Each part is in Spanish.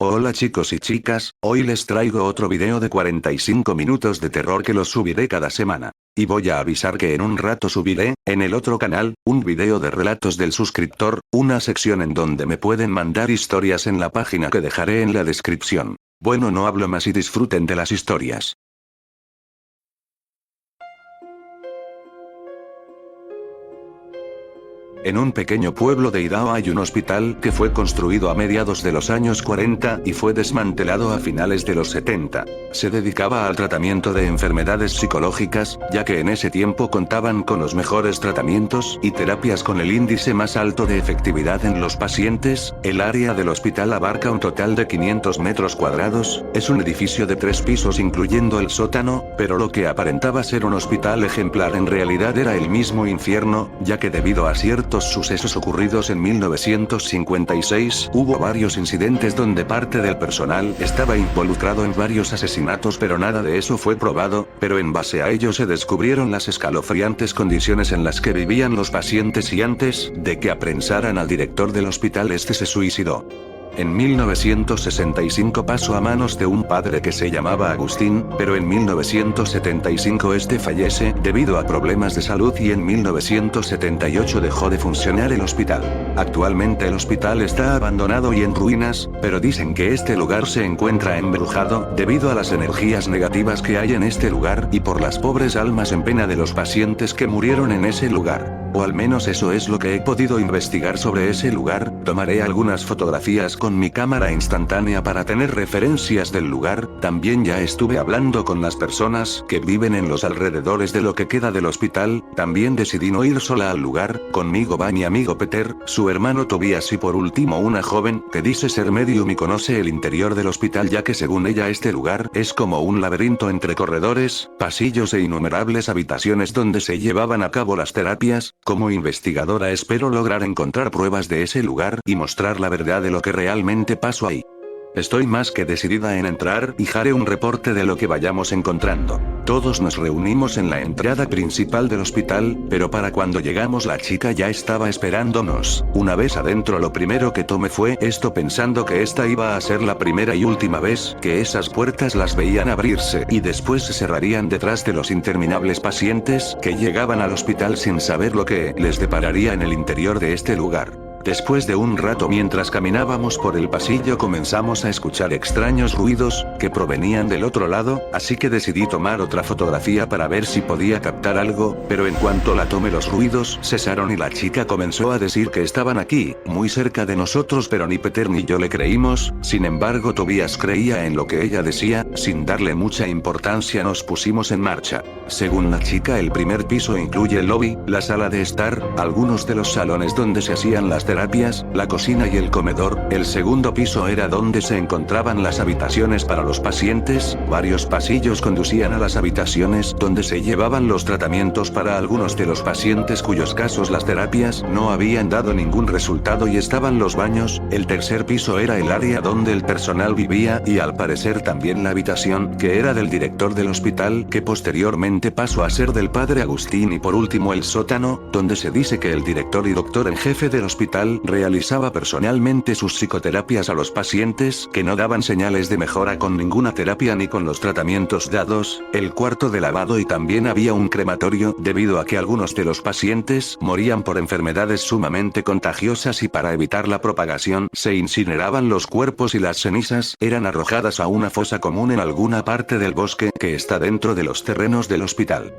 Hola chicos y chicas, hoy les traigo otro video de 45 minutos de terror que los subiré cada semana. Y voy a avisar que en un rato subiré, en el otro canal, un video de relatos del suscriptor, una sección en donde me pueden mandar historias en la página que dejaré en la descripción. Bueno, no hablo más y disfruten de las historias. En un pequeño pueblo de Idaho hay un hospital que fue construido a mediados de los años 40 y fue desmantelado a finales de los 70. Se dedicaba al tratamiento de enfermedades psicológicas, ya que en ese tiempo contaban con los mejores tratamientos y terapias con el índice más alto de efectividad en los pacientes. El área del hospital abarca un total de 500 metros cuadrados, es un edificio de 3 pisos incluyendo el sótano, pero lo que aparentaba ser un hospital ejemplar en realidad era el mismo infierno, ya que debido a ciertos sucesos ocurridos en 1956, hubo varios incidentes donde parte del personal estaba involucrado en varios asesinatos, pero nada de eso fue probado, pero en base a ello se descubrieron las escalofriantes condiciones en las que vivían los pacientes y antes de que apresaran al director del hospital este se suicidó. En 1965 pasó a manos de un padre que se llamaba Agustín, pero en 1975 este fallece debido a problemas de salud y en 1978 dejó de funcionar el hospital. Actualmente el hospital está abandonado y en ruinas, pero dicen que este lugar se encuentra embrujado debido a las energías negativas que hay en este lugar y por las pobres almas en pena de los pacientes que murieron en ese lugar. O al menos eso es lo que he podido investigar sobre ese lugar. Tomaré algunas fotografías con mi cámara instantánea para tener referencias del lugar. También ya estuve hablando con las personas que viven en los alrededores de lo que queda del hospital. También decidí no ir sola al lugar, conmigo va mi amigo Peter, su hermano Tobias y por último una joven que dice ser medium y conoce el interior del hospital, ya que según ella este lugar es como un laberinto entre corredores, pasillos e innumerables habitaciones donde se llevaban a cabo las terapias. Como investigadora espero lograr encontrar pruebas de ese lugar y mostrar la verdad de lo que realmente pasó ahí. Estoy más que decidida en entrar y haré un reporte de lo que vayamos encontrando. Todos nos reunimos en la entrada principal del hospital, pero para cuando llegamos la chica ya estaba esperándonos. Una vez adentro lo primero que tomé fue esto pensando que esta iba a ser la primera y última vez que esas puertas las veían abrirse y después se cerrarían detrás de los interminables pacientes que llegaban al hospital sin saber lo que les depararía en el interior de este lugar. Después de un rato mientras caminábamos por el pasillo comenzamos a escuchar extraños ruidos, que provenían del otro lado, así que decidí tomar otra fotografía para ver si podía captar algo, pero en cuanto la tomé los ruidos cesaron y la chica comenzó a decir que estaban aquí, muy cerca de nosotros, pero ni Peter ni yo le creímos. Sin embargo Tobias creía en lo que ella decía. Sin darle mucha importancia nos pusimos en marcha. Según la chica el primer piso incluye el lobby, la sala de estar, algunos de los salones donde se hacían las terapias, la cocina y el comedor. El segundo piso era donde se encontraban las habitaciones para los pacientes. Varios pasillos conducían a las habitaciones donde se llevaban los tratamientos para algunos de los pacientes cuyos casos las terapias no habían dado ningún resultado y estaban los baños. El tercer piso era el área donde el personal vivía y al parecer también la habitación que era del director del hospital, que posteriormente pasó a ser del padre Agustín, y por último el sótano, donde se dice que el director y doctor en jefe del hospital realizaba personalmente sus psicoterapias a los pacientes que no daban señales de mejora con ninguna terapia ni con los tratamientos dados. El cuarto de lavado y también había un crematorio debido a que algunos de los pacientes morían por enfermedades sumamente contagiosas y para evitar la propagación se incineraban los cuerpos y las cenizas eran arrojadas a una fosa común en alguna parte del bosque que está dentro de los terrenos del hospital.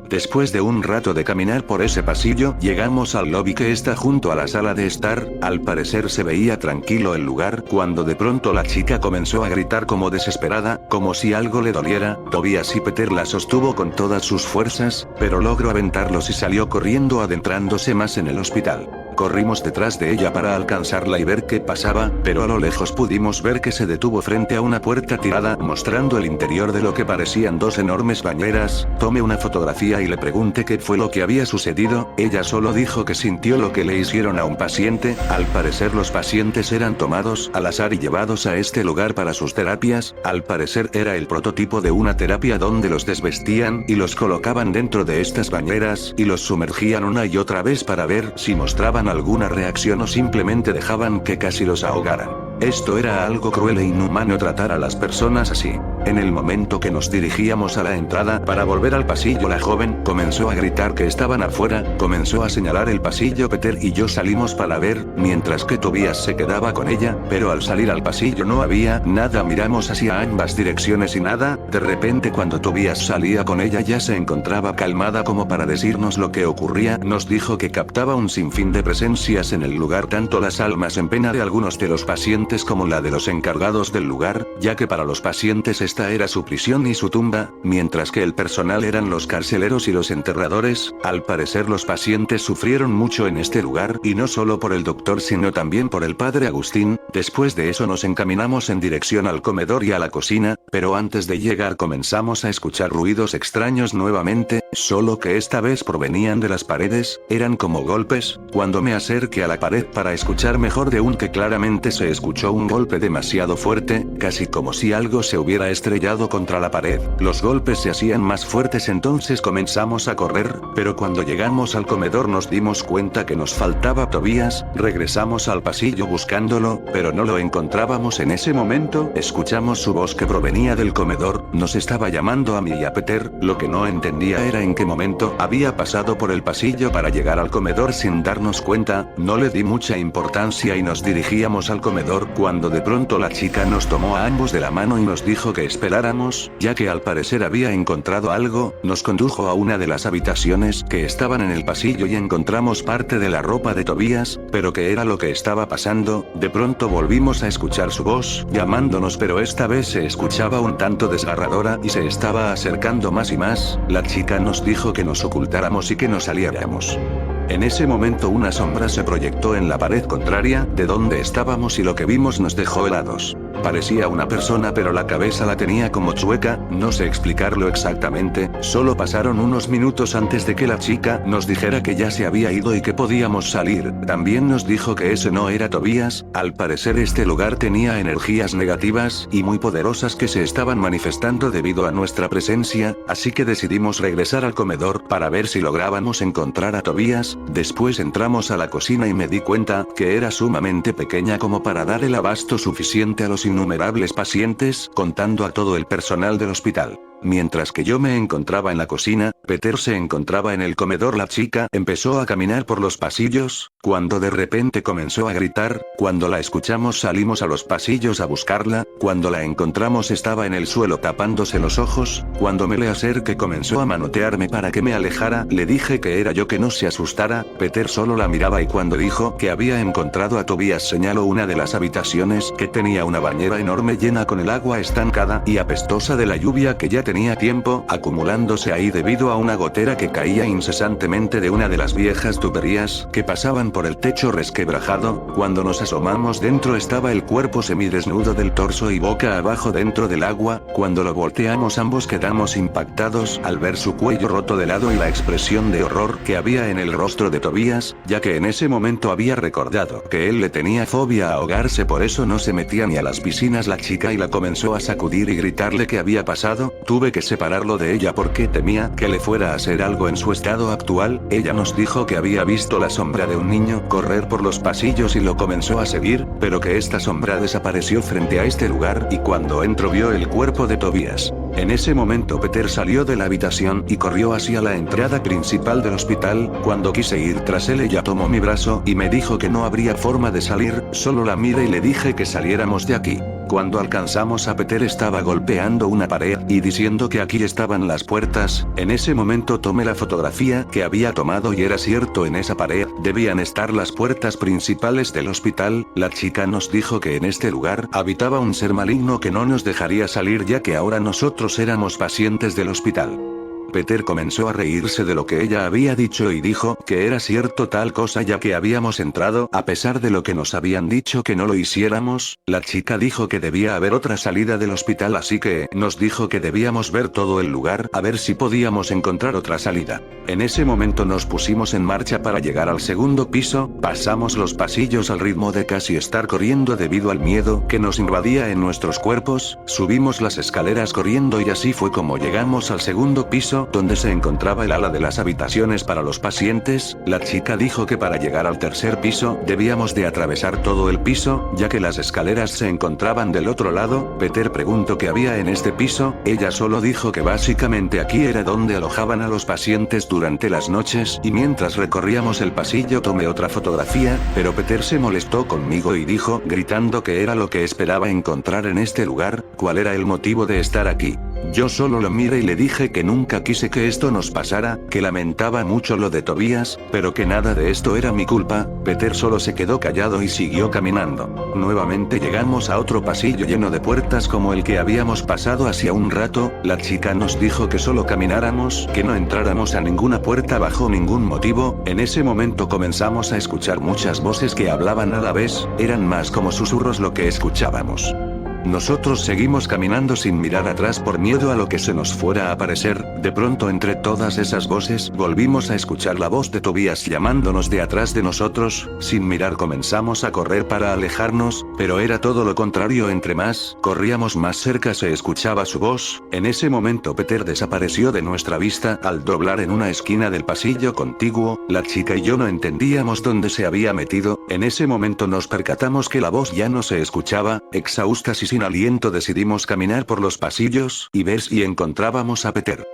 Después de un rato de caminar por ese pasillo, llegamos al lobby que está junto a la sala de estar. Al parecer se veía tranquilo el lugar, cuando de pronto la chica comenzó a gritar como desesperada, como si algo le doliera. Tobias y Peter la sostuvo con todas sus fuerzas, pero logró aventarlos y salió corriendo adentrándose más en el hospital. Corrimos detrás de ella para alcanzarla y ver qué pasaba, pero a lo lejos pudimos ver que se detuvo frente a una puerta tirada, mostrando el interior de lo que parecían dos enormes bañeras. Tomé una fotografía y le pregunté qué fue lo que había sucedido. Ella solo dijo que sintió lo que le hicieron a un paciente. Al parecer los pacientes eran tomados al azar y llevados a este lugar para sus terapias. Al parecer era el prototipo de una terapia donde los desvestían y los colocaban dentro de estas bañeras y los sumergían una y otra vez para ver si mostraban alguna reacción o simplemente dejaban que casi los ahogaran. Esto era algo cruel e inhumano tratar a las personas así. En el momento que nos dirigíamos a la entrada para volver al pasillo, la joven comenzó a gritar que estaban afuera, comenzó a señalar el pasillo. Peter y yo salimos para ver, mientras que Tobias se quedaba con ella, pero al salir al pasillo no había nada. Miramos hacia ambas direcciones y nada. De repente, cuando Tobias salía con ella, ya se encontraba calmada como para decirnos lo que ocurría. Nos dijo que captaba un sinfín de presencias en el lugar, tanto las almas en pena de algunos de los pacientes como la de los encargados del lugar, ya que para los pacientes esta era su prisión y su tumba, mientras que el personal eran los carceleros y los enterradores. Al parecer los pacientes sufrieron mucho en este lugar, y no solo por el doctor sino también por el padre Agustín. Después de eso nos encaminamos en dirección al comedor y a la cocina, pero antes de llegar comenzamos a escuchar ruidos extraños nuevamente, solo que esta vez provenían de las paredes, eran como golpes. Cuando me acerqué a la pared para escuchar mejor, de un que claramente se escuchó un golpe demasiado fuerte, casi como si algo se hubiera estrellado contra la pared. Los golpes se hacían más fuertes, entonces comenzamos a correr, pero cuando llegamos al comedor nos dimos cuenta que nos faltaba Tobias. Regresamos al pasillo buscándolo, pero no lo encontrábamos. En ese momento escuchamos su voz que provenía del comedor, nos estaba llamando a mí y a Peter. Lo que no entendía era en qué momento había pasado por el pasillo para llegar al comedor sin darnos cuenta. No le di mucha importancia y nos dirigíamos al comedor, cuando de pronto la chica nos tomó a ambos de la mano y nos dijo que esperáramos, ya que al parecer había encontrado algo. Nos condujo a una de las habitaciones que estaban en el pasillo y encontramos parte de la ropa de Tobias, pero ¿qué era lo que estaba pasando? De pronto volvimos a escuchar su voz, llamándonos, pero esta vez se escuchaba un tanto desgarradora y se estaba acercando más y más. La chica nos dijo que nos ocultáramos y que nos saliéramos. En ese momento una sombra se proyectó en la pared contraria de donde estábamos y lo que vimos nos dejó helados. Parecía una persona, pero la cabeza la tenía como chueca, no sé explicarlo exactamente. Solo pasaron unos minutos antes de que la chica nos dijera que ya se había ido y que podíamos salir. También nos dijo que ese no era Tobias. Al parecer este lugar tenía energías negativas y muy poderosas que se estaban manifestando debido a nuestra presencia, así que decidimos regresar al comedor para ver si lográbamos encontrar a Tobias. Después entramos a la cocina y me di cuenta que era sumamente pequeña como para dar el abasto suficiente a los innumerables pacientes, contando a todo el personal del hospital. Mientras que yo me encontraba en la cocina, Peter se encontraba en el comedor. La chica empezó a caminar por los pasillos, cuando de repente comenzó a gritar. Cuando la escuchamos salimos a los pasillos a buscarla. Cuando la encontramos estaba en el suelo tapándose los ojos. Cuando me le acerqué comenzó a manotearme para que me alejara. Le dije que era yo, que no se asustara. Peter solo la miraba y cuando dijo que había encontrado a Tobias señaló una de las habitaciones que tenía una bañera enorme llena con el agua estancada y apestosa de la lluvia que ya tenía tiempo acumulándose ahí debido a una gotera que caía incesantemente de una de las viejas tuberías que pasaban por el techo resquebrajado. Cuando nos asomamos dentro estaba el cuerpo semidesnudo del torso y boca abajo dentro del agua. Cuando lo volteamos ambos quedamos impactados al ver su cuello roto de lado y la expresión de horror que había en el rostro de Tobias, ya que en ese momento había recordado que él le tenía fobia a ahogarse, por eso no se metía ni a las piscinas. La chica y la comenzó a sacudir y gritarle qué había pasado. Tuve que separarlo de ella porque temía que le fuera a hacer algo en su estado actual. Ella nos dijo que había visto la sombra de un niño correr por los pasillos y lo comenzó a seguir, pero que esta sombra desapareció frente a este lugar y cuando entró vio el cuerpo de Tobias. En ese momento Peter salió de la habitación y corrió hacia la entrada principal del hospital. Cuando quise ir tras él, ella tomó mi brazo y me dijo que no habría forma de salir. Solo la miré y le dije que saliéramos de aquí. Cuando alcanzamos a Peter estaba golpeando una pared y diciendo que aquí estaban las puertas. En ese momento tomé la fotografía que había tomado y era cierto, en esa pared debían estar las puertas principales del hospital. La chica nos dijo que en este lugar habitaba un ser maligno que no nos dejaría salir, ya que ahora nosotros éramos pacientes del hospital. Peter comenzó a reírse de lo que ella había dicho y dijo que era cierto tal cosa, ya que habíamos entrado a pesar de lo que nos habían dicho que no lo hiciéramos. La chica dijo que debía haber otra salida del hospital, así que nos dijo que debíamos ver todo el lugar a ver si podíamos encontrar otra salida. En ese momento nos pusimos en marcha para llegar al segundo piso. Pasamos los pasillos al ritmo de casi estar corriendo debido al miedo que nos invadía en nuestros cuerpos. Subimos las escaleras corriendo y así fue como llegamos al segundo piso. piso donde se encontraba el ala de las habitaciones para los pacientes. La chica dijo que para llegar al tercer piso debíamos de atravesar todo el piso, ya que las escaleras se encontraban del otro lado. Peter preguntó qué había en este piso. Ella solo dijo que básicamente aquí era donde alojaban a los pacientes durante las noches, y mientras recorríamos el pasillo tomé otra fotografía, pero Peter se molestó conmigo y dijo, gritando, que era lo que esperaba encontrar en este lugar, cuál era el motivo de estar aquí. Yo solo lo miré y le dije que nunca quise que esto nos pasara, que lamentaba mucho lo de Tobias, pero que nada de esto era mi culpa. Peter solo se quedó callado y siguió caminando. Nuevamente llegamos a otro pasillo lleno de puertas como el que habíamos pasado hacía un rato. La chica nos dijo que solo camináramos, que no entráramos a ninguna puerta bajo ningún motivo. En ese momento comenzamos a escuchar muchas voces que hablaban a la vez, eran más como susurros lo que escuchábamos. Nosotros seguimos caminando sin mirar atrás por miedo a lo que se nos fuera a aparecer. De pronto, entre todas esas voces, volvimos a escuchar la voz de Tobias llamándonos de atrás de nosotros. Sin mirar comenzamos a correr para alejarnos, pero era todo lo contrario. Entre más corríamos, más cerca se escuchaba su voz. En ese momento Peter desapareció de nuestra vista al doblar en una esquina del pasillo contiguo. La chica y yo no entendíamos dónde se había metido. En ese momento nos percatamos que la voz ya no se escuchaba. Exhaustas y sin aliento decidimos caminar por los pasillos y ver si encontrábamos a Peter.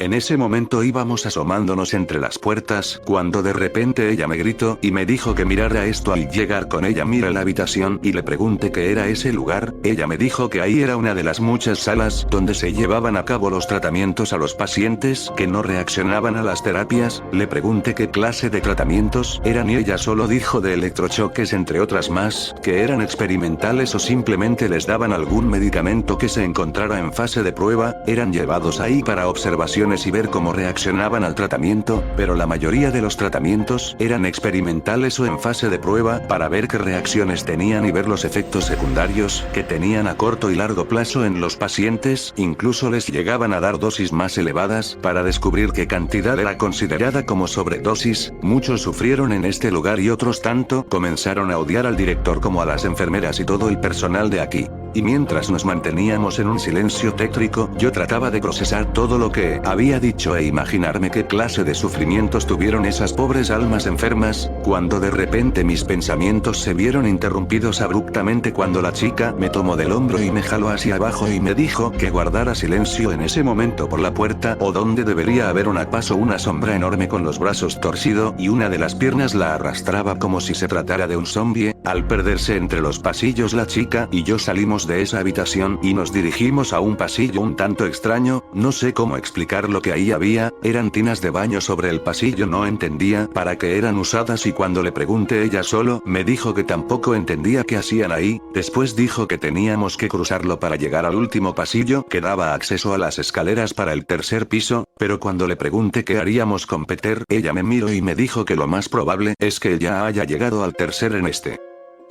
En ese momento íbamos asomándonos entre las puertas, cuando de repente ella me gritó y me dijo que mirara esto. Al llegar con ella miré la habitación y le pregunté qué era ese lugar. Ella me dijo que ahí era una de las muchas salas donde se llevaban a cabo los tratamientos a los pacientes que no reaccionaban a las terapias. Le pregunté qué clase de tratamientos eran y ella solo dijo de electrochoques entre otras más, que eran experimentales o simplemente les daban algún medicamento que se encontrara en fase de prueba. Eran llevados ahí para observación y ver cómo reaccionaban al tratamiento, pero la mayoría de los tratamientos eran experimentales o en fase de prueba para ver qué reacciones tenían y ver los efectos secundarios que tenían a corto y largo plazo en los pacientes. Incluso les llegaban a dar dosis más elevadas para descubrir qué cantidad era considerada como sobredosis. Muchos sufrieron en este lugar y otros tanto comenzaron a odiar al director como a las enfermeras y todo el personal de aquí. Y mientras nos manteníamos en un silencio tétrico, yo trataba de procesar todo lo que había dicho e imaginarme qué clase de sufrimientos tuvieron esas pobres almas enfermas, cuando de repente mis pensamientos se vieron interrumpidos abruptamente cuando la chica me tomó del hombro y me jaló hacia abajo y me dijo que guardara silencio. En ese momento por la puerta, o donde debería haber pasó una sombra enorme con los brazos torcidos y una de las piernas la arrastraba como si se tratara de un zombie. Al perderse entre los pasillos, la chica y yo salimos de esa habitación y nos dirigimos a un pasillo un tanto extraño. No sé cómo explicar lo que ahí había. Eran tinas de baño sobre el pasillo. No entendía para qué eran usadas y cuando le pregunté ella solo me dijo que tampoco entendía qué hacían ahí. Después dijo que teníamos que cruzarlo para llegar al último pasillo que daba acceso a las escaleras para el tercer piso, pero cuando le pregunté qué haríamos con Peter, ella me miró y me dijo que lo más probable es que ya haya llegado al tercer en este.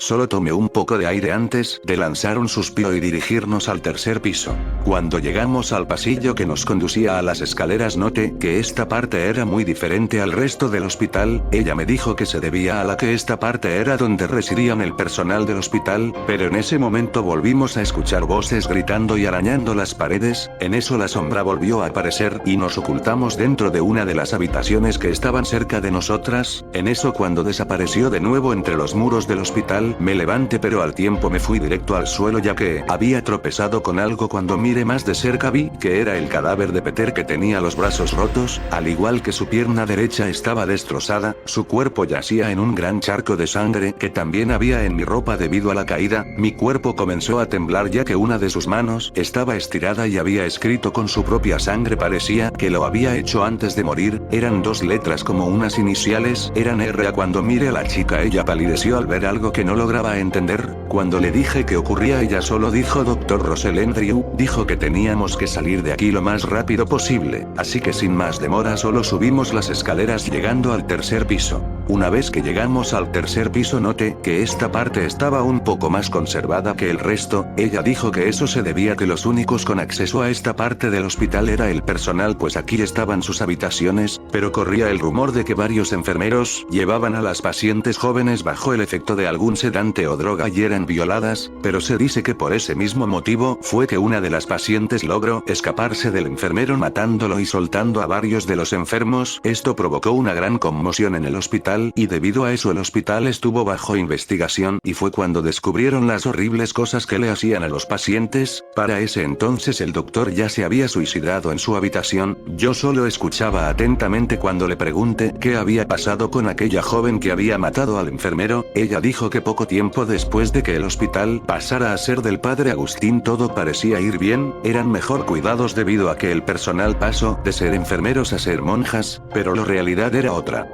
Solo tomé un poco de aire antes de lanzar un suspiro y dirigirnos al tercer piso. Cuando llegamos al pasillo que nos conducía a las escaleras noté que esta parte era muy diferente al resto del hospital. Ella me dijo que se debía a la que esta parte era donde residían el personal del hospital, pero en ese momento volvimos a escuchar voces gritando y arañando las paredes. En eso la sombra volvió a aparecer y nos ocultamos dentro de una de las habitaciones que estaban cerca de nosotras. En eso cuando desapareció de nuevo entre los muros del hospital, me levanté pero al tiempo me fui directo al suelo ya que había tropezado con algo. Cuando miré más de cerca vi que era el cadáver de Peter que tenía los brazos rotos, al igual que su pierna derecha estaba destrozada, su cuerpo yacía en un gran charco de sangre que también había en mi ropa debido a la caída. Mi cuerpo comenzó a temblar ya que una de sus manos estaba estirada y había escrito con su propia sangre, parecía que lo había hecho antes de morir, eran dos letras como unas iniciales, eran R. Cuando miré a la chica ella palideció al ver algo que no lograba entender. Cuando le dije qué ocurría ella solo dijo Dr. Russell Andrew, dijo que teníamos que salir de aquí lo más rápido posible, así que sin más demora solo subimos las escaleras llegando al tercer piso. Una vez que llegamos al tercer piso noté que esta parte estaba un poco más conservada que el resto. Ella dijo que eso se debía a que los únicos con acceso a esta parte del hospital era el personal, pues aquí estaban sus habitaciones, pero corría el rumor de que varios enfermeros llevaban a las pacientes jóvenes bajo el efecto de algún sedante o droga y era eran violadas, pero se dice que por ese mismo motivo fue que una de las pacientes logró escaparse del enfermero matándolo y soltando a varios de los enfermos. Esto provocó una gran conmoción en el hospital y debido a eso el hospital estuvo bajo investigación y fue cuando descubrieron las horribles cosas que le hacían a los pacientes. Para ese entonces el doctor ya se había suicidado en su habitación. Yo solo escuchaba atentamente cuando le pregunté qué había pasado con aquella joven que había matado al enfermero. Ella dijo que poco tiempo después de que el hospital pasara a ser del padre Agustín todo parecía ir bien, eran mejor cuidados debido a que el personal pasó de ser enfermeros a ser monjas, pero la realidad era otra.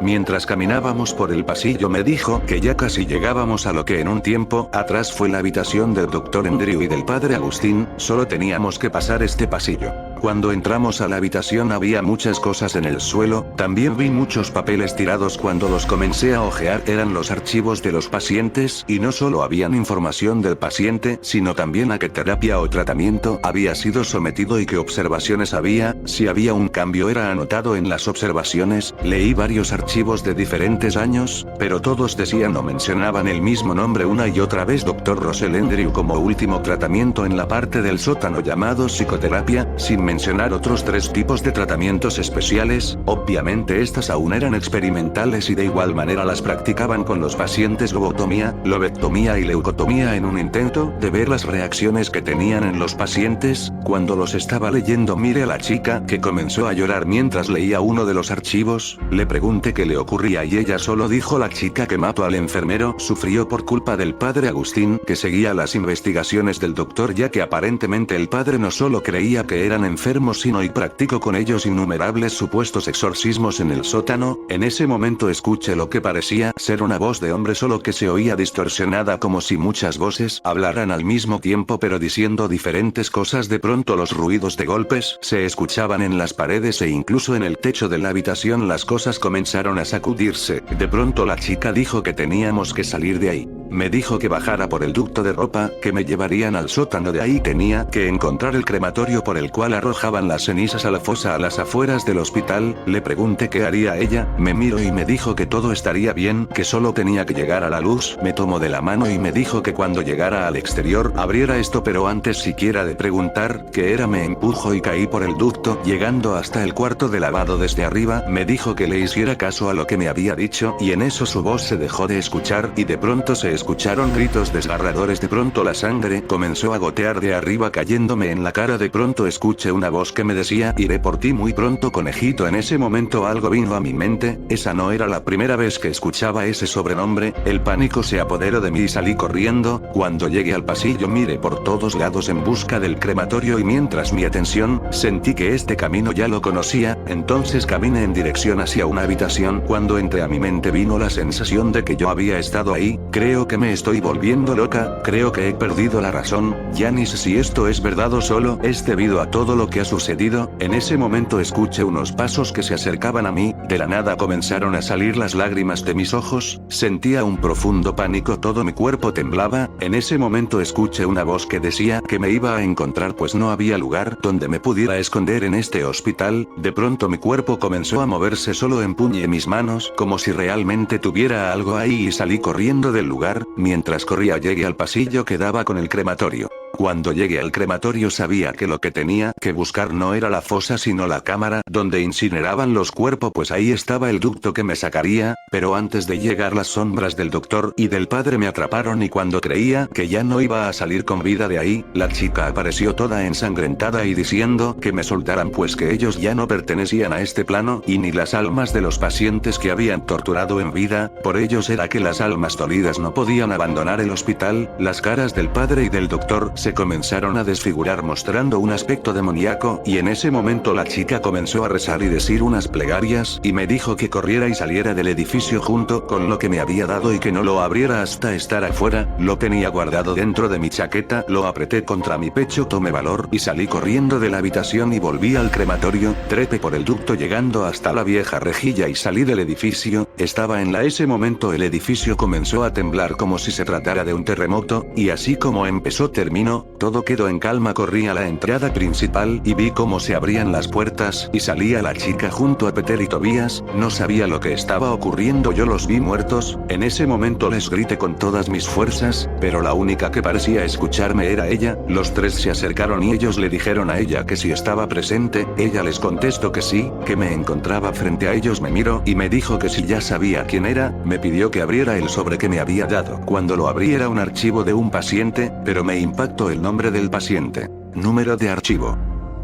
Mientras caminábamos por el pasillo me dijo que ya casi llegábamos a lo que en un tiempo atrás fue la habitación del doctor Andrew y del padre Agustín, solo teníamos que pasar este pasillo. Cuando entramos a la habitación había muchas cosas en el suelo, también vi muchos papeles tirados. Cuando los comencé a ojear eran los archivos de los pacientes y no solo habían información del paciente, sino también a qué terapia o tratamiento había sido sometido y qué observaciones había. Si había un cambio era anotado en las observaciones. Leí varios archivos de diferentes años, pero todos decían o mencionaban el mismo nombre una y otra vez: Dr. Russell Andrew como último tratamiento en la parte del sótano llamado psicoterapia, sin mencionar otros 3 tipos de tratamientos especiales. Obviamente estas aún eran experimentales y de igual manera las practicaban con los pacientes: lobotomía, lobectomía y leucotomía, en un intento de ver las reacciones que tenían en los pacientes. Cuando los estaba leyendo miré a la chica que comenzó a llorar mientras leía uno de los archivos. Le pregunté qué le ocurría y ella solo dijo: la chica que mató al enfermero sufrió por culpa del padre Agustín, que seguía las investigaciones del doctor, ya que aparentemente el padre no solo creía que eran enfermos sino y practicó con ellos innumerables supuestos exorcismos en el sótano. En ese momento escuché lo que parecía ser una voz de hombre, solo que se oía distorsionada, como si muchas voces hablaran al mismo tiempo pero diciendo diferentes cosas. De pronto los ruidos de golpes se escuchaban en las paredes e incluso en el techo de la habitación. Las cosas comenzaron a sacudirse. De pronto la chica dijo que teníamos que salir de ahí. Me dijo que bajara por el ducto de ropa, que me llevarían al sótano. De ahí tenía que encontrar el crematorio por el cual arrojaban las cenizas a la fosa a las afueras del hospital. Le pregunté qué haría ella, me miró y me dijo que todo estaría bien, que solo tenía que llegar a la luz. Me tomó de la mano y me dijo que cuando llegara al exterior abriera esto, pero antes siquiera de preguntar qué era me empujó y caí por el ducto, llegando hasta el cuarto de lavado. Desde arriba me dijo que le hiciera caso a lo que me había dicho y en eso su voz se dejó de escuchar y de pronto se escucharon gritos desgarradores. De pronto la sangre comenzó a gotear de arriba cayéndome en la cara. De pronto escuché una voz que me decía: iré por ti muy pronto, conejito. En ese momento algo vino a mi mente. Esa no era la primera vez que escuchaba ese sobrenombre. El pánico se apoderó de mí y salí corriendo. Cuando llegué al pasillo miré por todos lados en busca del crematorio y mientras mi atención sentí que este camino ya lo conocía, entonces caminé en dirección hacia una habitación. Cuando entré a mi mente vino la sensación de que yo había estado ahí. Creo que me estoy volviendo loca, creo que he perdido la razón, ya ni sé si esto es verdad o solo es debido a todo lo que ha sucedido. En ese momento escuché unos pasos que se acercaban a mí, de la nada comenzaron a salir las lágrimas de mis ojos, sentía un profundo pánico, todo mi cuerpo temblaba. En ese momento escuché una voz que decía que me iba a encontrar, pues no había lugar donde me pudiera esconder en este hospital. De pronto mi cuerpo comenzó a moverse, solo empuñé mis manos, como si realmente tuviera algo ahí y salí corriendo del lugar. Mientras corría llegué al pasillo que daba con el crematorio. Cuando llegué al crematorio sabía que lo que tenía que buscar no era la fosa sino la cámara donde incineraban los cuerpos, pues ahí estaba el ducto que me sacaría, pero antes de llegar las sombras del doctor y del padre me atraparon y cuando creía que ya no iba a salir con vida de ahí, la chica apareció toda ensangrentada y diciendo que me soltaran, pues que ellos ya no pertenecían a este plano y ni las almas de los pacientes que habían torturado en vida, por ellos era que las almas dolidas no podían abandonar el hospital. Las caras del padre y del doctor se comenzaron a desfigurar mostrando un aspecto demoníaco y en ese momento la chica comenzó a rezar y decir unas plegarias y me dijo que corriera y saliera del edificio junto con lo que me había dado y que no lo abriera hasta estar afuera. Lo tenía guardado dentro de mi chaqueta, lo apreté contra mi pecho, tomé valor y salí corriendo de la habitación y volví al crematorio, trepé por el ducto llegando hasta la vieja rejilla y salí del edificio. Estaba en ese momento el edificio comenzó a temblar como si se tratara de un terremoto y así como empezó terminó. luego, todo quedó en calma. Corrí a la entrada principal y vi cómo se abrían las puertas y salía la chica junto a Peter y Tobias. No sabía lo que estaba ocurriendo, yo los vi muertos. En ese momento les grité con todas mis fuerzas, pero la única que parecía escucharme era ella. Los tres se acercaron y ellos le dijeron a ella que si estaba presente. Ella les contestó que sí, que me encontraba frente a ellos. Me miró y me dijo que si ya sabía quién era. Me pidió que abriera el sobre que me había dado. Cuando lo abrí era un archivo de un paciente, pero me impactó el nombre del paciente. Número de archivo: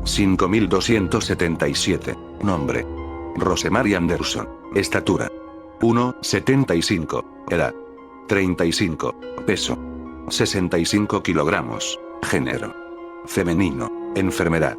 5277. Nombre: Rosemary Anderson. Estatura: 1,75. Edad: 35. Peso: 65 kilogramos. Género: femenino. Enfermedad: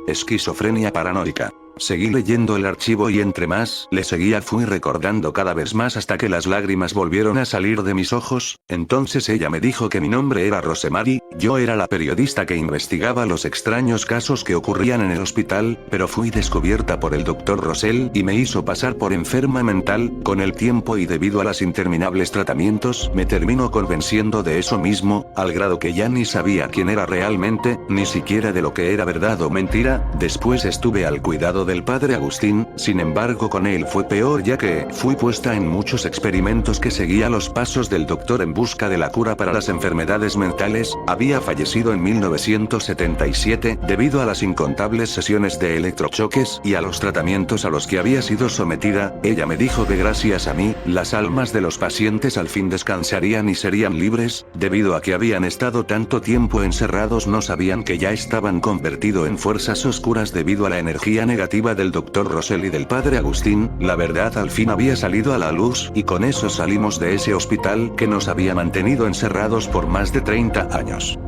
esquizofrenia paranoica. Seguí leyendo el archivo y entre más le seguía fui recordando cada vez más hasta que las lágrimas volvieron a salir de mis ojos. Entonces ella me dijo que mi nombre era Rosemary. Yo era la periodista que investigaba los extraños casos que ocurrían en el hospital, pero fui descubierta por el Dr. Rosell y me hizo pasar por enferma mental. Con el tiempo y debido a los interminables tratamientos me terminó convenciendo de eso mismo, al grado que ya ni sabía quién era realmente, ni siquiera de lo que era verdad o mentira. Después estuve al cuidado del padre Agustín, sin embargo con él fue peor ya que fui puesta en muchos experimentos que seguía los pasos del doctor en busca de la cura para las enfermedades mentales. Había fallecido en 1977 debido a las incontables sesiones de electrochoques y a los tratamientos a los que había sido sometida. Ella me dijo que gracias a mí, las almas de los pacientes al fin descansarían y serían libres. Debido a que habían estado tanto tiempo encerrados no sabían que ya estaban convertidos en fuerzas oscuras debido a la energía negativa del Dr. Rosell y del padre Agustín. La verdad al fin había salido a la luz y con eso salimos de ese hospital que nos había mantenido encerrados por más de 30 años.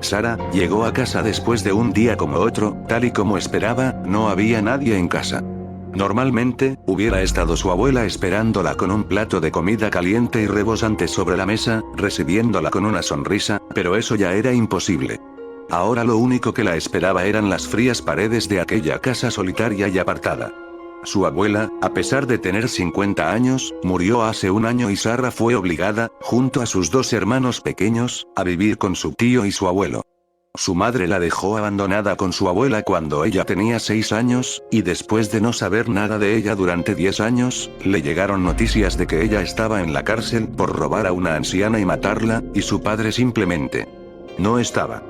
Sara llegó a casa después de un día como otro, tal y como esperaba. No había nadie en casa. Normalmente, hubiera estado su abuela esperándola con un plato de comida caliente y rebosante sobre la mesa, recibiéndola con una sonrisa, pero eso ya era imposible. Ahora lo único que la esperaba eran las frías paredes de aquella casa solitaria y apartada. Su abuela, a pesar de tener 50 años, murió hace un año y Sara fue obligada, junto a sus dos hermanos pequeños, a vivir con su tío y su abuelo. Su madre la dejó abandonada con su abuela cuando ella tenía 6 años, y después de no saber nada de ella durante 10 años, le llegaron noticias de que ella estaba en la cárcel por robar a una anciana y matarla, y su padre simplemente no estaba.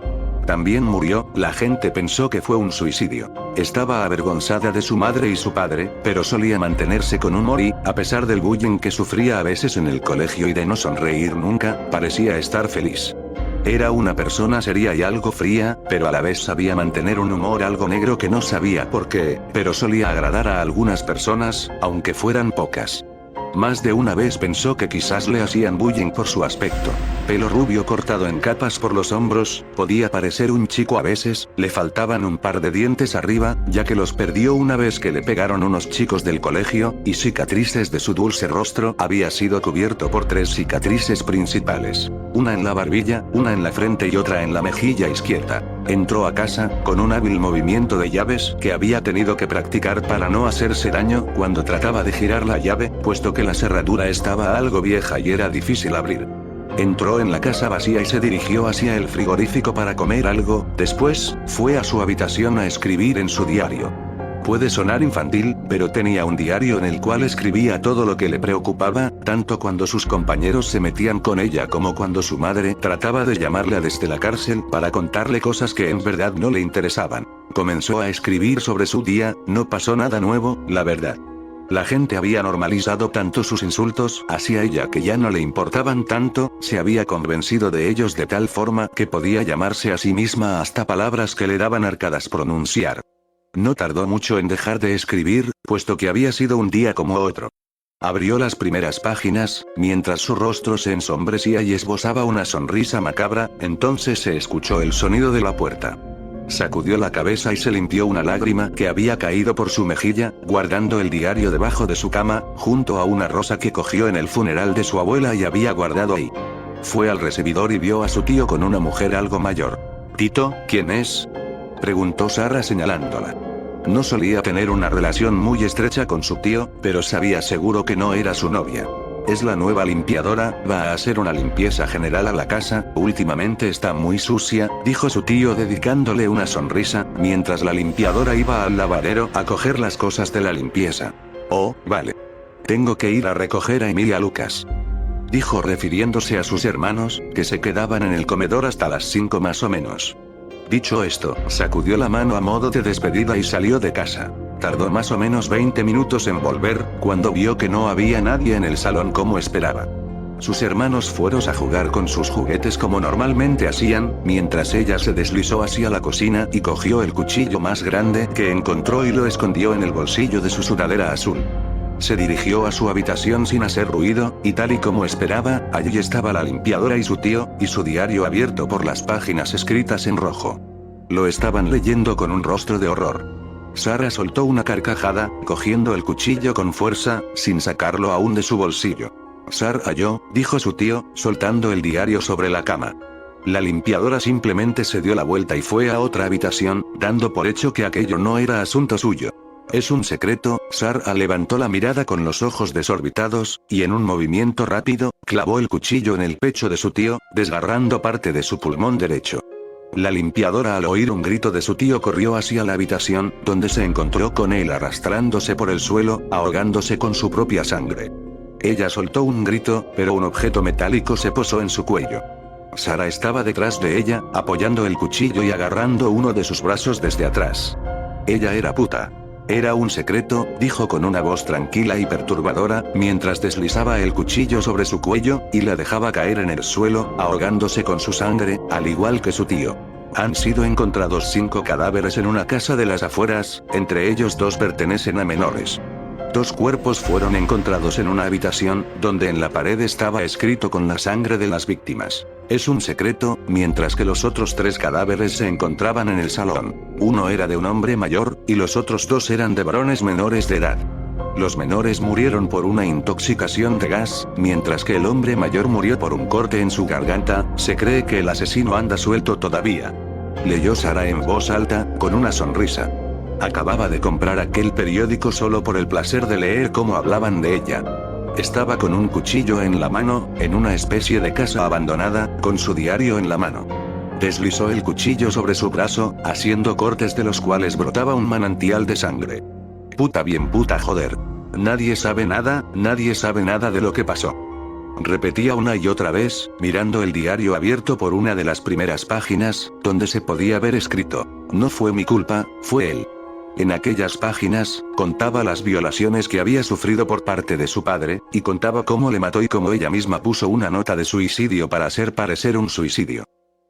También murió. La gente pensó que fue un suicidio. Estaba avergonzada de su madre y su padre, pero solía mantenerse con humor y, a pesar del bullying que sufría a veces en el colegio y de no sonreír nunca, parecía estar feliz. Era una persona seria y algo fría, pero a la vez sabía mantener un humor algo negro que no sabía por qué, pero solía agradar a algunas personas, aunque fueran pocas. Más de una vez pensó que quizás le hacían bullying por su aspecto. Pelo rubio cortado en capas por los hombros, podía parecer un chico a veces, le faltaban un par de dientes arriba, ya que los perdió una vez que le pegaron unos chicos del colegio, y cicatrices de su dulce rostro. Había sido cubierto por 3 cicatrices principales. Una en la barbilla, una en la frente y otra en la mejilla izquierda. Entró a casa, con un hábil movimiento de llaves que había tenido que practicar para no hacerse daño cuando trataba de girar la llave, puesto que la cerradura estaba algo vieja y era difícil abrir. Entró en la casa vacía y se dirigió hacia el frigorífico para comer algo. Después, fue a su habitación a escribir en su diario. Puede sonar infantil, pero tenía un diario en el cual escribía todo lo que le preocupaba, tanto cuando sus compañeros se metían con ella como cuando su madre trataba de llamarla desde la cárcel para contarle cosas que en verdad no le interesaban. Comenzó a escribir sobre su día. No pasó nada nuevo, la verdad. La gente había normalizado tanto sus insultos hacia ella que ya no le importaban tanto. Se había convencido de ellos de tal forma que podía llamarse a sí misma hasta palabras que le daban arcadas pronunciar. No tardó mucho en dejar de escribir, puesto que había sido un día como otro. Abrió las primeras páginas, mientras su rostro se ensombrecía y esbozaba una sonrisa macabra. Entonces se escuchó el sonido de la puerta. Sacudió la cabeza y se limpió una lágrima que había caído por su mejilla, guardando el diario debajo de su cama, junto a una rosa que cogió en el funeral de su abuela y había guardado ahí. Fue al recibidor y vio a su tío con una mujer algo mayor. Tito, ¿quién es? Preguntó Sara señalándola. No solía tener una relación muy estrecha con su tío, pero sabía seguro que no era su novia. Es la nueva limpiadora, va a hacer una limpieza general a la casa, últimamente está muy sucia, dijo su tío dedicándole una sonrisa, mientras la limpiadora iba al lavadero a coger las cosas de la limpieza. Oh, vale. Tengo que ir a recoger a Emilia Lucas, dijo refiriéndose a sus hermanos, que se quedaban en el comedor hasta las 5 más o menos. Dicho esto, sacudió la mano a modo de despedida y salió de casa. Tardó más o menos 20 minutos en volver, cuando vio que no había nadie en el salón como esperaba. Sus hermanos fueron a jugar con sus juguetes como normalmente hacían, mientras ella se deslizó hacia la cocina y cogió el cuchillo más grande que encontró y lo escondió en el bolsillo de su sudadera azul. Se dirigió a su habitación sin hacer ruido, y tal y como esperaba, allí estaba la limpiadora y su tío, y su diario abierto por las páginas escritas en rojo. Lo estaban leyendo con un rostro de horror. Sara soltó una carcajada, cogiendo el cuchillo con fuerza, sin sacarlo aún de su bolsillo. Sara, yo, dijo su tío, soltando el diario sobre la cama. La limpiadora simplemente se dio la vuelta y fue a otra habitación, dando por hecho que aquello no era asunto suyo. Es un secreto. Sara levantó la mirada con los ojos desorbitados, y en un movimiento rápido, clavó el cuchillo en el pecho de su tío, desgarrando parte de su pulmón derecho. La limpiadora al oír un grito de su tío corrió hacia la habitación, donde se encontró con él arrastrándose por el suelo, ahogándose con su propia sangre. Ella soltó un grito, pero un objeto metálico se posó en su cuello. Sara estaba detrás de ella, apoyando el cuchillo y agarrando uno de sus brazos desde atrás. Ella era puta. Era un secreto, dijo con una voz tranquila y perturbadora, mientras deslizaba el cuchillo sobre su cuello, y la dejaba caer en el suelo, ahogándose con su sangre, al igual que su tío. Han sido encontrados 5 cadáveres en una casa de las afueras, entre ellos 2 pertenecen a menores. 2 cuerpos fueron encontrados en una habitación, donde en la pared estaba escrito con la sangre de las víctimas. Es un secreto, mientras que los otros 3 cadáveres se encontraban en el salón. Uno era de un hombre mayor, y los otros 2 eran de varones menores de edad. Los menores murieron por una intoxicación de gas, mientras que el hombre mayor murió por un corte en su garganta. Se cree que el asesino anda suelto todavía. Leyó Sara en voz alta, con una sonrisa. Acababa de comprar aquel periódico solo por el placer de leer cómo hablaban de ella. Estaba con un cuchillo en la mano, en una especie de casa abandonada, con su diario en la mano. Deslizó el cuchillo sobre su brazo, haciendo cortes de los cuales brotaba un manantial de sangre. Puta bien puta joder. Nadie sabe nada de lo que pasó. Repetía una y otra vez, mirando el diario abierto por una de las primeras páginas, donde se podía ver escrito: no fue mi culpa, fue él. En aquellas páginas, contaba las violaciones que había sufrido por parte de su padre, y contaba cómo le mató y cómo ella misma puso una nota de suicidio para hacer parecer un suicidio.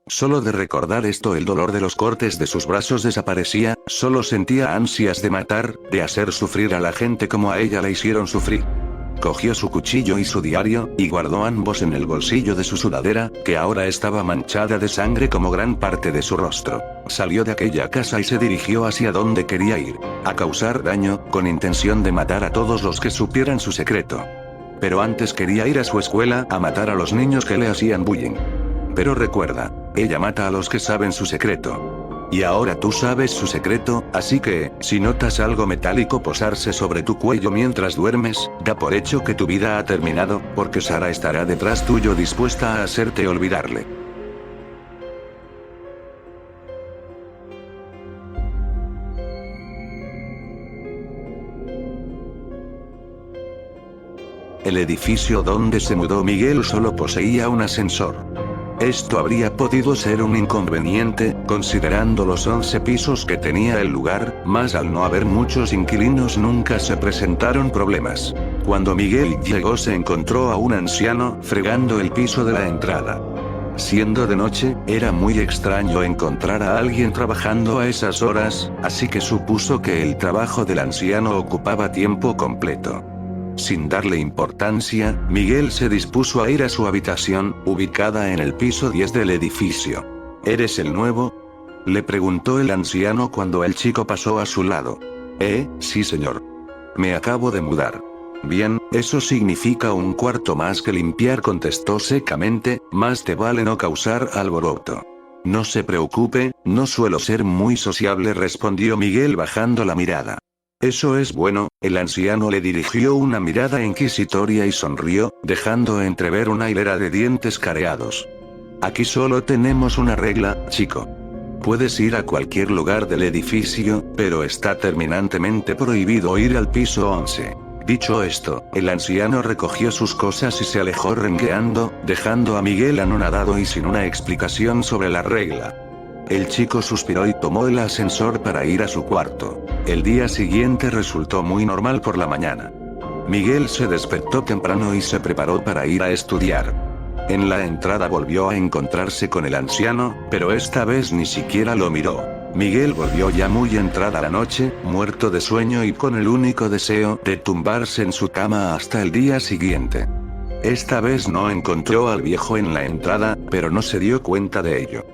Solo de recordar esto el dolor de los cortes de sus brazos desaparecía, solo sentía ansias de matar, de hacer sufrir a la gente como a ella la hicieron sufrir. Cogió su cuchillo y su diario, y guardó ambos en el bolsillo de su sudadera, que ahora estaba manchada de sangre como gran parte de su rostro. Salió de aquella casa y se dirigió hacia donde quería ir. A causar daño, con intención de matar a todos los que supieran su secreto. Pero antes quería ir a su escuela a matar a los niños que le hacían bullying. Pero recuerda, ella mata a los que saben su secreto. Y ahora tú sabes su secreto, así que, si notas algo metálico posarse sobre tu cuello mientras duermes, da por hecho que tu vida ha terminado, porque Sara estará detrás tuyo dispuesta a hacerte olvidarle. El edificio donde se mudó Miguel solo poseía un ascensor. Esto habría podido ser un inconveniente, considerando los 11 pisos que tenía el lugar, mas al no haber muchos inquilinos nunca se presentaron problemas. Cuando Miguel llegó se encontró a un anciano fregando el piso de la entrada. Siendo de noche, era muy extraño encontrar a alguien trabajando a esas horas, así que supuso que el trabajo del anciano ocupaba tiempo completo. Sin darle importancia, Miguel se dispuso a ir a su habitación, ubicada en el piso 10 del edificio. ¿Eres el nuevo?, le preguntó el anciano cuando el chico pasó a su lado. Sí señor. Me acabo de mudar. Bien, eso significa un cuarto más que limpiar, contestó secamente. Más te vale no causar alboroto. No se preocupe, no suelo ser muy sociable, respondió Miguel bajando la mirada. Eso es bueno, el anciano le dirigió una mirada inquisitoria y sonrió, dejando entrever una hilera de dientes careados. Aquí solo tenemos una regla, chico. Puedes ir a cualquier lugar del edificio, pero está terminantemente prohibido ir al piso 11. Dicho esto, el anciano recogió sus cosas y se alejó rengueando, dejando a Miguel anonadado y sin una explicación sobre la regla. El chico suspiró y tomó el ascensor para ir a su cuarto. El día siguiente resultó muy normal por la mañana. Miguel se despertó temprano y se preparó para ir a estudiar. En la entrada volvió a encontrarse con el anciano, pero esta vez ni siquiera lo miró. Miguel volvió ya muy entrada la noche, muerto de sueño y con el único deseo de tumbarse en su cama hasta el día siguiente. Esta vez no encontró al viejo en la entrada, pero no se dio cuenta de ello.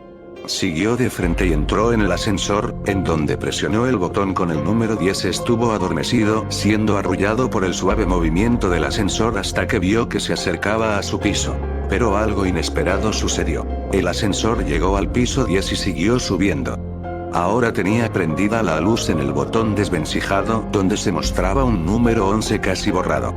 Siguió de frente y entró en el ascensor, en donde presionó el botón con el número 10. Estuvo adormecido, siendo arrullado por el suave movimiento del ascensor hasta que vio que se acercaba a su piso. Pero algo inesperado sucedió. El ascensor llegó al piso 10 y siguió subiendo. Ahora tenía prendida la luz en el botón desvencijado, donde se mostraba un número 11 casi borrado.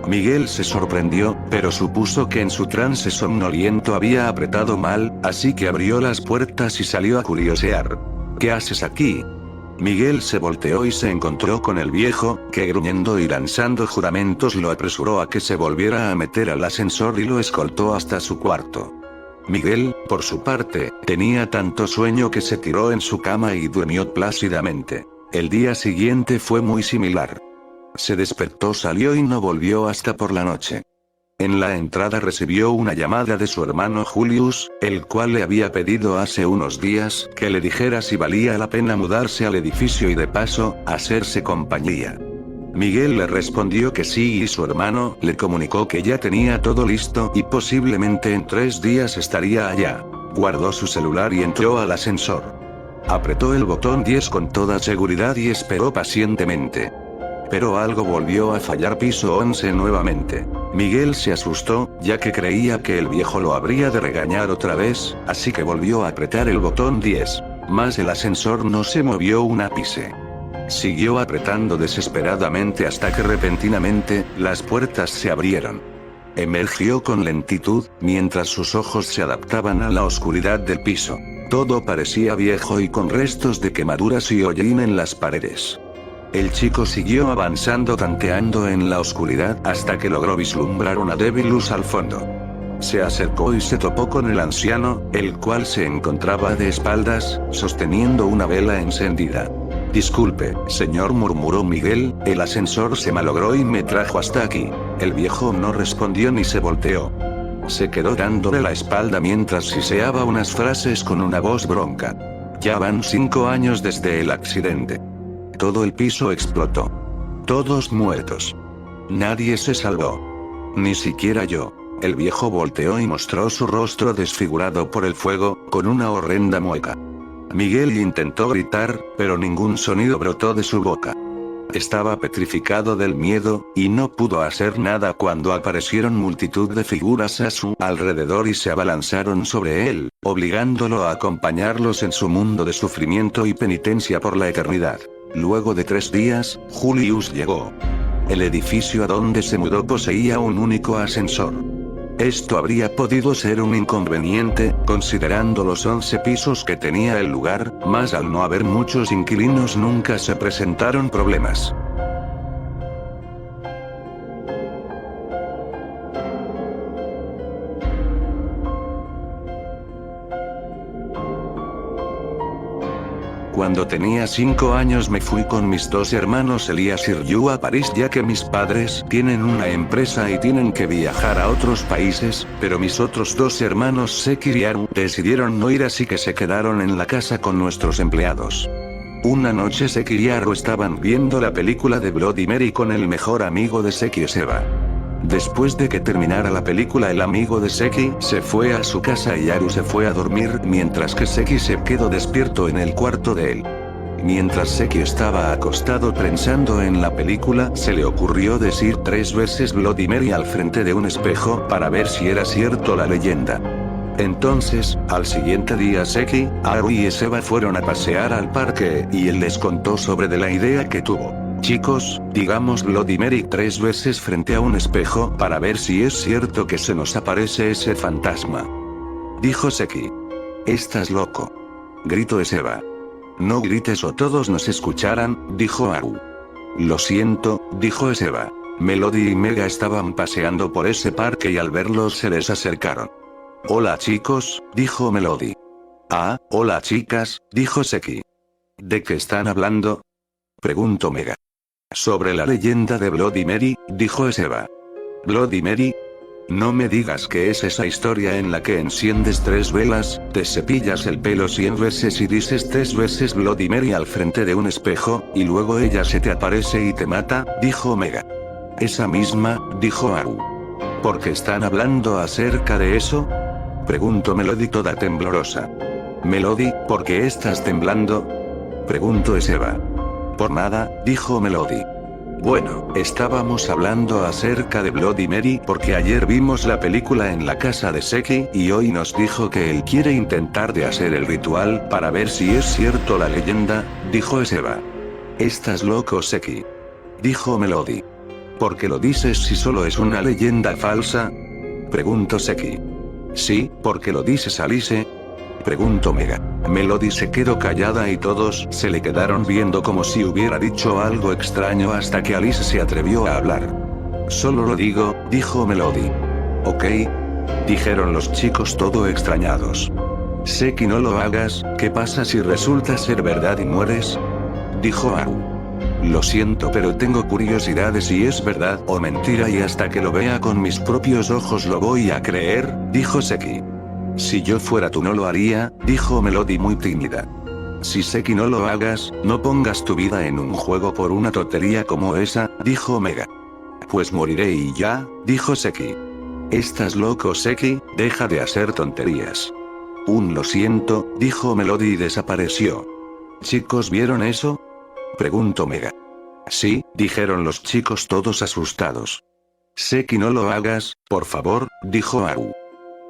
Miguel se sorprendió, pero supuso que en su trance somnoliento había apretado mal, así que abrió las puertas y salió a curiosear. ¿Qué haces aquí? Miguel se volteó y se encontró con el viejo, que gruñendo y lanzando juramentos lo apresuró a que se volviera a meter al ascensor y lo escoltó hasta su cuarto. Miguel, por su parte, tenía tanto sueño que se tiró en su cama y durmió plácidamente. El día siguiente fue muy similar. Se despertó, salió y no volvió hasta por la noche. En la entrada recibió una llamada de su hermano Julius, el cual le había pedido hace unos días que le dijera si valía la pena mudarse al edificio y de paso, hacerse compañía. Miguel le respondió que sí y su hermano le comunicó que ya tenía todo listo y posiblemente en 3 días estaría allá. Guardó su celular y entró al ascensor. Apretó el botón 10 con toda seguridad y esperó pacientemente. Pero algo volvió a fallar. Piso 11 nuevamente. Miguel se asustó, ya que creía que el viejo lo habría de regañar otra vez, así que volvió a apretar el botón 10. Mas el ascensor no se movió un ápice. Siguió apretando desesperadamente hasta que repentinamente, las puertas se abrieron. Emergió con lentitud, mientras sus ojos se adaptaban a la oscuridad del piso. Todo parecía viejo y con restos de quemaduras y hollín en las paredes. El chico siguió avanzando tanteando en la oscuridad hasta que logró vislumbrar una débil luz al fondo. Se acercó y se topó con el anciano, el cual se encontraba de espaldas, sosteniendo una vela encendida. Disculpe, señor, murmuró Miguel, el ascensor se malogró y me trajo hasta aquí. El viejo no respondió ni se volteó. Se quedó dándole la espalda mientras siseaba unas frases con una voz bronca. Ya van 5 años desde el accidente. Todo el piso explotó. Todos muertos. Nadie se salvó. Ni siquiera yo. El viejo volteó y mostró su rostro desfigurado por el fuego, con una horrenda mueca. Miguel intentó gritar, pero ningún sonido brotó de su boca. Estaba petrificado del miedo, y no pudo hacer nada cuando aparecieron multitud de figuras a su alrededor y se abalanzaron sobre él, obligándolo a acompañarlos en su mundo de sufrimiento y penitencia por la eternidad. Luego de 3 días, Julius llegó. El edificio a donde se mudó poseía un único ascensor. Esto habría podido ser un inconveniente, considerando los 11 pisos que tenía el lugar, mas al no haber muchos inquilinos nunca se presentaron problemas. Cuando tenía 5 años me fui con mis 2 hermanos Elías y Ryu a París, ya que mis padres tienen una empresa y tienen que viajar a otros países, pero mis otros 2 hermanos Seki y Haru decidieron no ir, así que se quedaron en la casa con nuestros empleados. Una noche Seki y Haru estaban viendo la película de Bloody Mary con el mejor amigo de Seki, Seba. Después de que terminara la película, el amigo de Seki se fue a su casa y Haru se fue a dormir, mientras que Seki se quedó despierto en el cuarto de él. Mientras Seki estaba acostado pensando en la película, se le ocurrió decir 3 veces Bloody Mary al frente de un espejo para ver si era cierto la leyenda. Entonces, al siguiente día Seki, Haru y Seba fueron a pasear al parque, y él les contó sobre de la idea que tuvo. Chicos, digamos Bloody Mary 3 veces frente a un espejo para ver si es cierto que se nos aparece ese fantasma. Dijo Seki. Estás loco. Gritó Seba. No grites o todos nos escucharán, dijo Haru. Lo siento, dijo Seba. Melody y Mega estaban paseando por ese parque y al verlos se les acercaron. Hola chicos, dijo Melody. Ah, hola chicas, dijo Seki. ¿De qué están hablando? Preguntó Mega. Sobre la leyenda de Bloody Mary, dijo Seba. ¿Bloody Mary? No me digas que es esa historia en la que enciendes 3 velas, te cepillas el pelo 100 veces y dices 3 veces Bloody Mary al frente de un espejo, y luego ella se te aparece y te mata, dijo Mega. Esa misma, dijo Haru. ¿Por qué están hablando acerca de eso? Preguntó Melody toda temblorosa. Melody, ¿por qué estás temblando? Preguntó Seba. Por nada, dijo Melody. Bueno, estábamos hablando acerca de Bloody Mary porque ayer vimos la película en la casa de Seki y hoy nos dijo que él quiere intentar de hacer el ritual para ver si es cierto la leyenda, dijo Seba. Estás loco Seki. Dijo Melody. ¿Por qué lo dices si solo es una leyenda falsa? Preguntó Seki. Sí, porque lo dices Alice. Preguntó Mega. Melody se quedó callada y todos se le quedaron viendo como si hubiera dicho algo extraño hasta que Alice se atrevió a hablar. Solo lo digo, dijo Melody. Ok. Dijeron los chicos todo extrañados. Seki no lo hagas, ¿qué pasa si resulta ser verdad y mueres? Dijo Haru. Lo siento pero tengo curiosidad de si es verdad o mentira y hasta que lo vea con mis propios ojos lo voy a creer, dijo Seki. Si yo fuera tú no lo haría, dijo Melody muy tímida. Si Seki no lo hagas, no pongas tu vida en un juego por una tontería como esa, dijo Mega. Pues moriré y ya, dijo Seki. ¿Estás loco Seki? Deja de hacer tonterías. Lo siento, dijo Melody y desapareció. ¿Chicos vieron eso? Preguntó Mega. Sí, dijeron los chicos todos asustados. Seki no lo hagas, por favor, dijo Haru.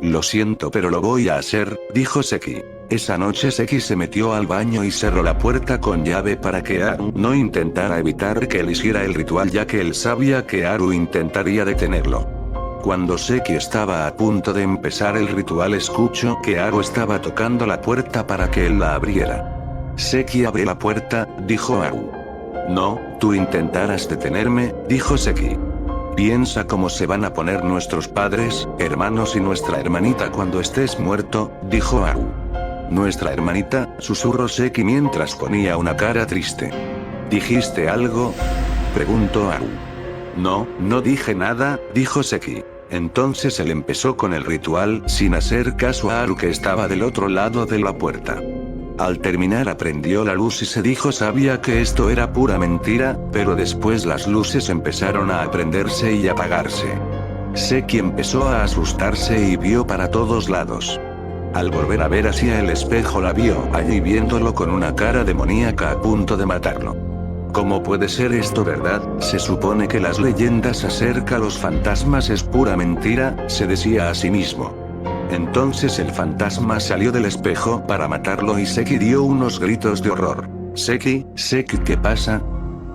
Lo siento pero lo voy a hacer, dijo Seki. Esa noche Seki se metió al baño y cerró la puerta con llave para que Haru no intentara evitar que él hiciera el ritual ya que él sabía que Haru intentaría detenerlo. Cuando Seki estaba a punto de empezar el ritual escuchó que Haru estaba tocando la puerta para que él la abriera. Seki abre la puerta, dijo Haru. No, tú intentarás detenerme, dijo Seki. Piensa cómo se van a poner nuestros padres, hermanos y nuestra hermanita cuando estés muerto, dijo Haru. Nuestra hermanita, susurró Seki mientras ponía una cara triste. ¿Dijiste algo? Preguntó Haru. No, no dije nada, dijo Seki. Entonces él empezó con el ritual sin hacer caso a Haru que estaba del otro lado de la puerta. Al terminar aprendió la luz y se dijo sabía que esto era pura mentira, pero después las luces empezaron a prenderse y apagarse. Seki empezó a asustarse y vio para todos lados. Al volver a ver hacia el espejo la vio allí viéndolo con una cara demoníaca a punto de matarlo. ¿Cómo puede ser esto verdad? Se supone que las leyendas acerca de los fantasmas es pura mentira, se decía a sí mismo. Entonces el fantasma salió del espejo para matarlo y Seki dio unos gritos de horror. Seki, ¿qué pasa?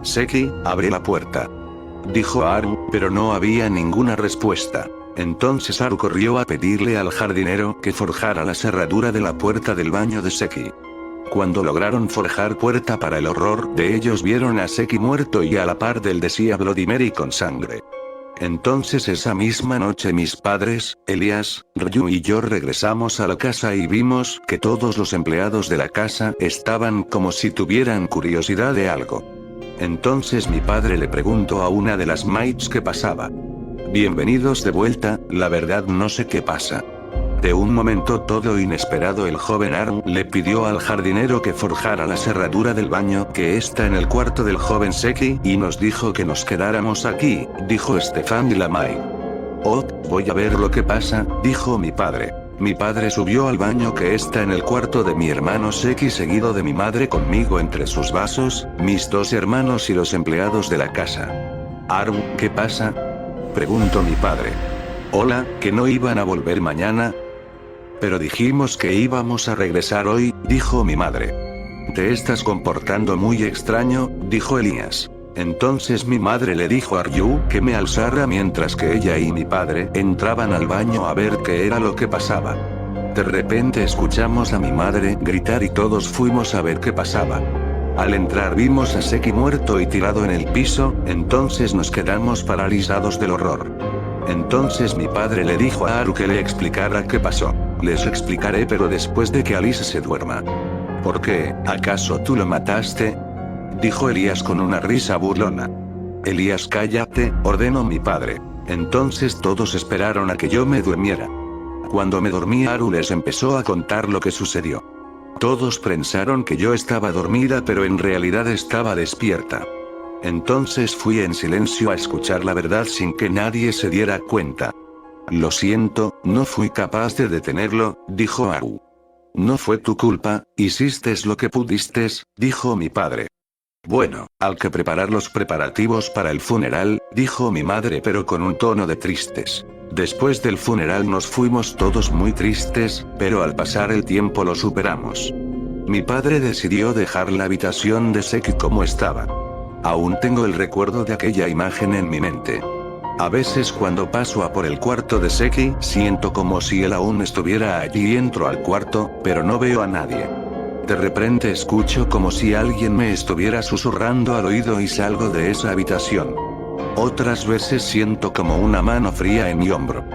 Seki, abre la puerta. Dijo Haru, pero no había ninguna respuesta. Entonces Haru corrió a pedirle al jardinero que forjara la cerradura de la puerta del baño de Seki. Cuando lograron forjar puerta para el horror de ellos vieron a Seki muerto y a la par del decía Bloody Mary con sangre. Entonces esa misma noche mis padres, Elias, Ryu y yo regresamos a la casa y vimos que todos los empleados de la casa estaban como si tuvieran curiosidad de algo. Entonces mi padre le preguntó a una de las maids qué pasaba. Bienvenidos de vuelta, la verdad no sé qué pasa. De un momento todo inesperado el joven Haru le pidió al jardinero que forjara la cerradura del baño que está en el cuarto del joven Seki y nos dijo que nos quedáramos aquí, dijo Stefan y la maid. Oh, voy a ver lo que pasa, dijo mi padre. Mi padre subió al baño que está en el cuarto de mi hermano Seki seguido de mi madre conmigo entre sus vasos, mis 2 hermanos y los empleados de la casa. Haru, ¿qué pasa? Preguntó mi padre. Hola, ¿que no iban a volver mañana? Pero dijimos que íbamos a regresar hoy, dijo mi madre. Te estás comportando muy extraño, dijo Elías. Entonces mi madre le dijo a Ryu que me alzara mientras que ella y mi padre entraban al baño a ver qué era lo que pasaba. De repente escuchamos a mi madre gritar y todos fuimos a ver qué pasaba. Al entrar vimos a Seki muerto y tirado en el piso, entonces nos quedamos paralizados del horror. Entonces mi padre le dijo a Haru que le explicara qué pasó. Les explicaré pero después de que Alice se duerma. ¿Por qué? ¿Acaso tú lo mataste? Dijo Elías con una risa burlona. Elías, cállate, ordenó mi padre. Entonces todos esperaron a que yo me durmiera. Cuando me dormí, Haru les empezó a contar lo que sucedió. Todos pensaron que yo estaba dormida pero en realidad estaba despierta. Entonces fui en silencio a escuchar la verdad sin que nadie se diera cuenta. Lo siento, no fui capaz de detenerlo, dijo Haru. No fue tu culpa, hiciste lo que pudiste, dijo mi padre. Bueno, hay que preparar los preparativos para el funeral, dijo mi madre pero con un tono de tristes. Después del funeral nos fuimos todos muy tristes, pero al pasar el tiempo lo superamos. Mi padre decidió dejar la habitación de Seki como estaba. Aún tengo el recuerdo de aquella imagen en mi mente. A veces cuando paso a por el cuarto de Seki, siento como si él aún estuviera allí y entro al cuarto, pero no veo a nadie. De repente escucho como si alguien me estuviera susurrando al oído y salgo de esa habitación. Otras veces siento como una mano fría en mi hombro.